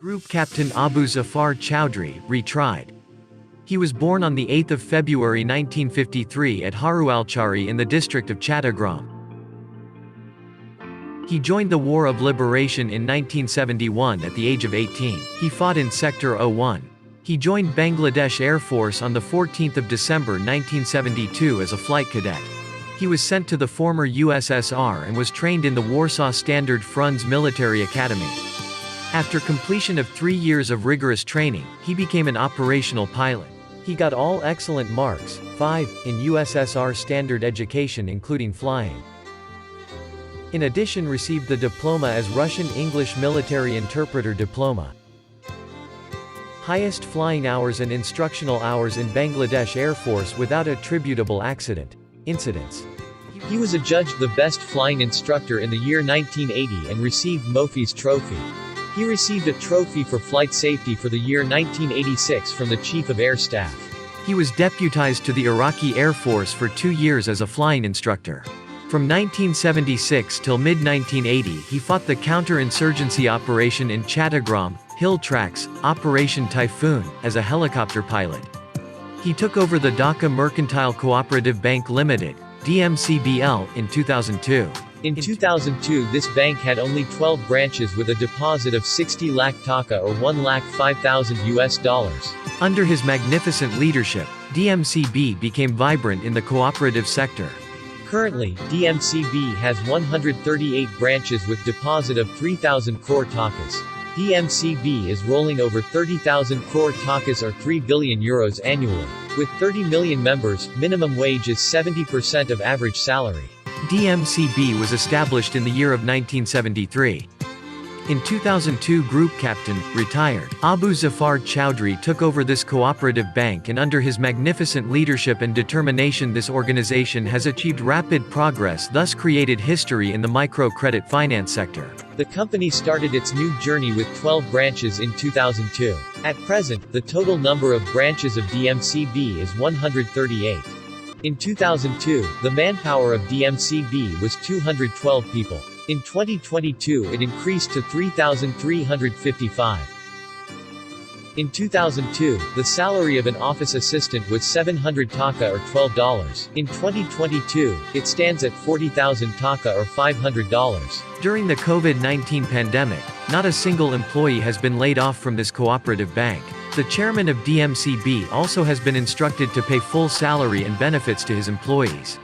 Group Captain Abu Zafar Chowdhury, Retried. He was born on the 8th of February 1953 at Harualchari in the district of Chattogram. He joined the War of Liberation in 1971 at the age of 18. He fought in Sector 01. He joined Bangladesh Air Force on the 14th of December 1972 as a flight cadet. He was sent to the former USSR and was trained in the Warsaw Standard Frunze military academy. After completion of 3 years of rigorous training, he became an operational pilot. He got all excellent marks, 5, in USSR standard education including flying. In addition received the diploma as Russian English Military Interpreter Diploma. Highest flying hours and instructional hours in Bangladesh Air Force without attributable incidents. He was adjudged the best flying instructor in the year 1980 and received Mofi's Trophy. He received a trophy for flight safety for the year 1986 from the Chief of Air Staff. He was deputized to the Iraqi Air Force for 2 years as a flying instructor. From 1976 till mid-1980 he fought the counter-insurgency operation in Chattogram, Hill Tracks, Operation Typhoon, as a helicopter pilot. He took over the Dhaka Mercantile Co-operative Bank Limited, DMCBL, in 2002. In 2002 this bank had only 12 branches with a deposit of 60 lakh taka or $1,05,000. Under his magnificent leadership, DMCB became vibrant in the cooperative sector. Currently, DMCB has 138 branches with deposit of 3,000 crore takas. DMCB is rolling over 30,000 crore takas or 3 billion euros annually. With 30 million members, minimum wage is 70% of average salary. DMCB was established in the year of 1973. In 2002 Group Captain, retired, Abu Zafar Chowdhury took over this cooperative bank, and under his magnificent leadership and determination this organization has achieved rapid progress, thus created history in the microcredit finance sector. The company started its new journey with 12 branches in 2002. At present, the total number of branches of DMCB is 138. In 2002, the manpower of DMCB was 212 people. In 2022 it increased to 3,355. In 2002, the salary of an office assistant was 700 taka or $12. In 2022, it stands at 40,000 taka or $500. During the COVID-19 pandemic, not a single employee has been laid off from this cooperative bank. The chairman of DMCB also has been instructed to pay full salary and benefits to his employees.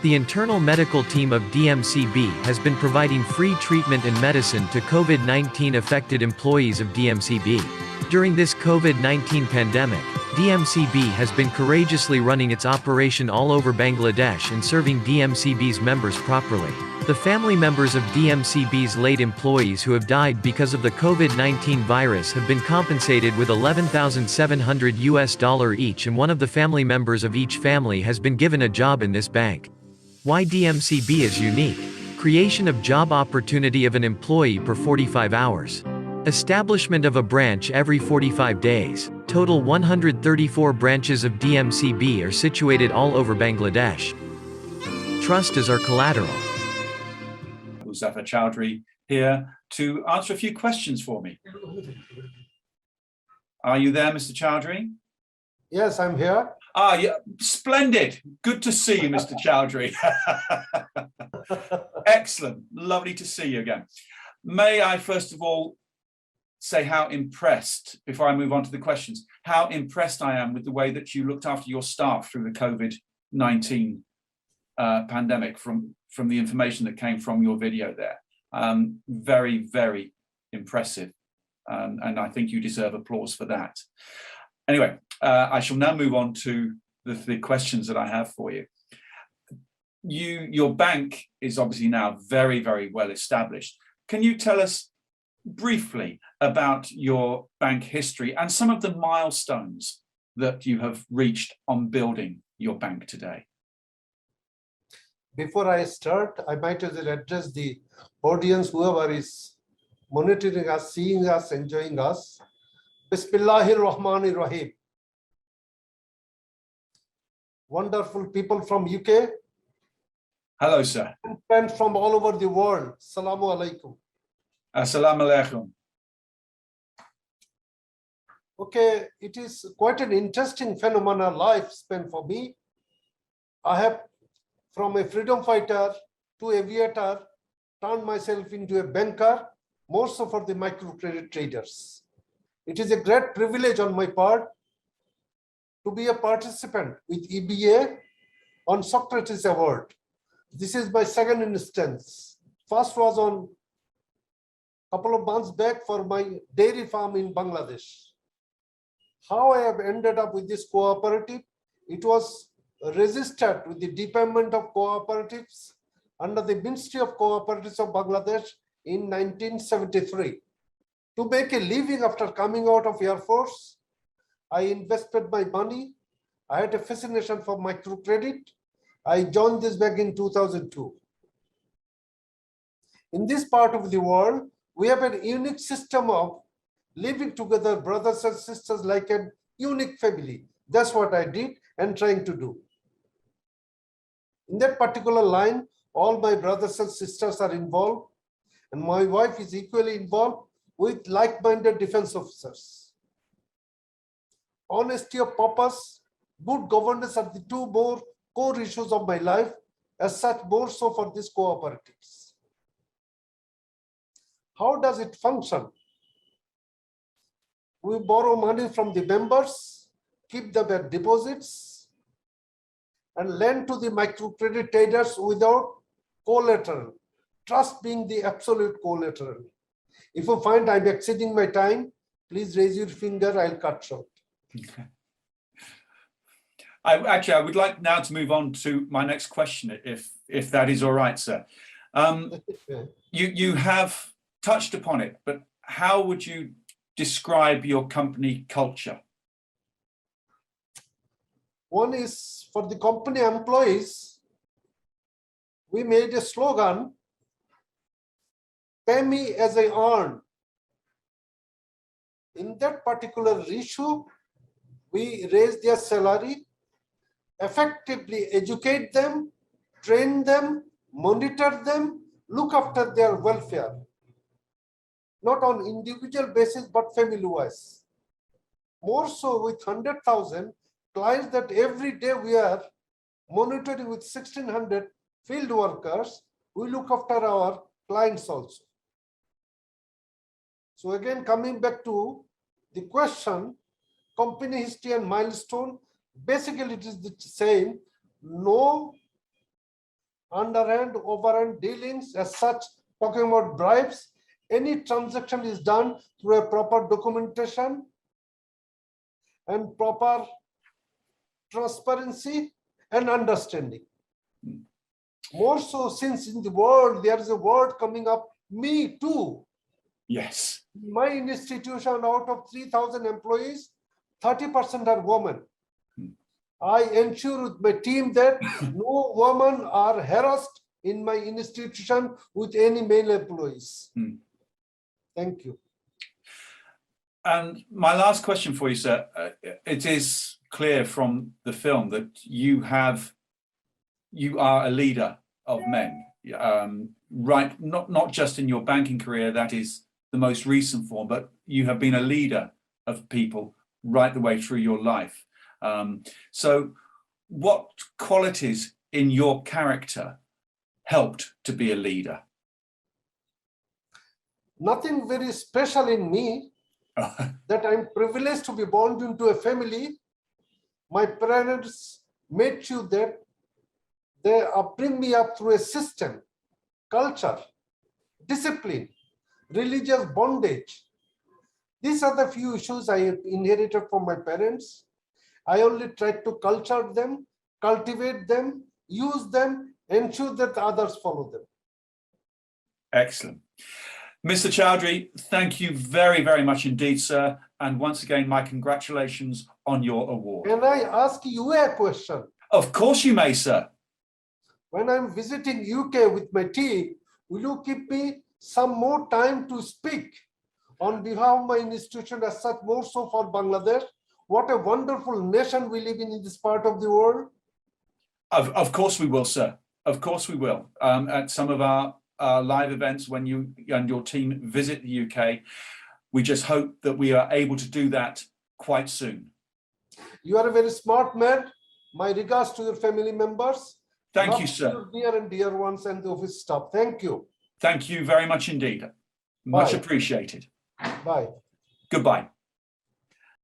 The internal medical team of DMCB has been providing free treatment and medicine to COVID-19 affected employees of DMCB. During this COVID-19 pandemic, DMCB has been courageously running its operation all over Bangladesh and serving DMCB's members properly. The family members of DMCB's late employees who have died because of the COVID-19 virus have been compensated with $11,700 each, and one of the family members of each family has been given a job in this bank. Why DMCB is unique? Creation of job opportunity of an employee per 45 hours. Establishment of a branch every 45 days. Total 134 branches of DMCB are situated all over Bangladesh. Trust is our collateral. Abu Zafar Chowdhury here to answer a few questions for me. Are you there, Mr. Chowdhury? Yes, I'm here. Ah, yeah, splendid. Good to see you, Mr. Chowdhury. Excellent. Lovely to see you again. May I first of all say how impressed, before I move on to the questions, how impressed I am with the way that you looked after your staff through the COVID-19 pandemic from the information that came from your video there. Very, very impressive. And I think you deserve applause for that. Anyway, I shall now move on to the questions that I have for you. Your bank is obviously now very, very well established. Can you tell us briefly about your bank history and some of the milestones that you have reached on building your bank today? Before I start, I might as well address the audience, whoever is monitoring us, seeing us, enjoying us. Bismillahir Rahmanir Rahim. Wonderful people from UK. Hello, sir. And friends from all over the world. Assalamu alaikum. Assalamu alaikum. Okay, it is quite an interesting phenomenal lifespan for me. I have, from a freedom fighter to aviator, turned myself into a banker, more so for the microcredit traders. It is a great privilege on my part to be a participant with EBA on Socrates Award. This is my second instance. First was on a couple of months back for my dairy farm in Bangladesh. How I have ended up with this cooperative, it was registered with the Department of Cooperatives under the Ministry of Cooperatives of Bangladesh in 1973. To make a living after coming out of Air Force, I invested my money. I had a fascination for microcredit. I joined this back in 2002. In this part of the world, we have a unique system of living together, brothers and sisters, like a unique family. That's what I did and trying to do. In that particular line, all my brothers and sisters are involved, and my wife is equally involved with like-minded defense officers. Honesty of purpose, good governance are the two more core issues of my life, as such more so for these cooperatives. How does it function? We borrow money from the members, keep them at deposits, and lend to the microcredit traders without collateral, trust being the absolute collateral. If you find I'm exceeding my time, please raise your finger, I'll cut short. Okay. I would like now to move on to my next question, if that is all right, sir. You have touched upon it, but how would you describe your company culture? One is for the company employees, we made a slogan, pay me as I earn. In that particular issue, we raise their salary, effectively educate them, train them, monitor them, look after their welfare. Not on individual basis, but family-wise. More so with 100,000 clients that every day we are monitoring with 1,600 field workers, we look after our clients also. So again, coming back to the question, company history and milestone, basically it is the same. No underhand, overhand dealings as such, talking about bribes. Any transaction is done through a proper documentation and proper transparency and understanding. More so since in the world, there is a word coming up, me too. Yes. My institution, out of 3,000 employees, 30% are women. I ensure with my team that no women are harassed in my institution with any male employees. Thank you. And my last question for you, sir, it is clear from the film that you are a leader of men, right? Not just in your banking career, that is the most recent form, but you have been a leader of people right the way through your life. So what qualities in your character helped to be a leader? Nothing very special in me, that I'm privileged to be born into a family. My parents made sure that they bring me up through a system, culture, discipline, religious bondage. These are the few issues I inherited from my parents. I only tried to culture them, cultivate them, use them, ensure that others follow them. Excellent. Mr. Chowdhury, thank you very, very much indeed, sir. And once again, my congratulations on your award. Can I ask you a question? Of course you may, sir. When I'm visiting UK with my team, will you give me some more time to speak on behalf of my institution as such, more so for Bangladesh? What a wonderful nation we live in this part of the world. Of course we will, sir. Of course we will. At some of our live events when you and your team visit the UK, we just hope that we are able to do that quite soon. You are a very smart man. My regards to your family members. Thank Love you, to sir. your dear and dear ones and the office staff. Thank you. Thank you very much indeed. Much Bye. appreciated. Bye. Goodbye.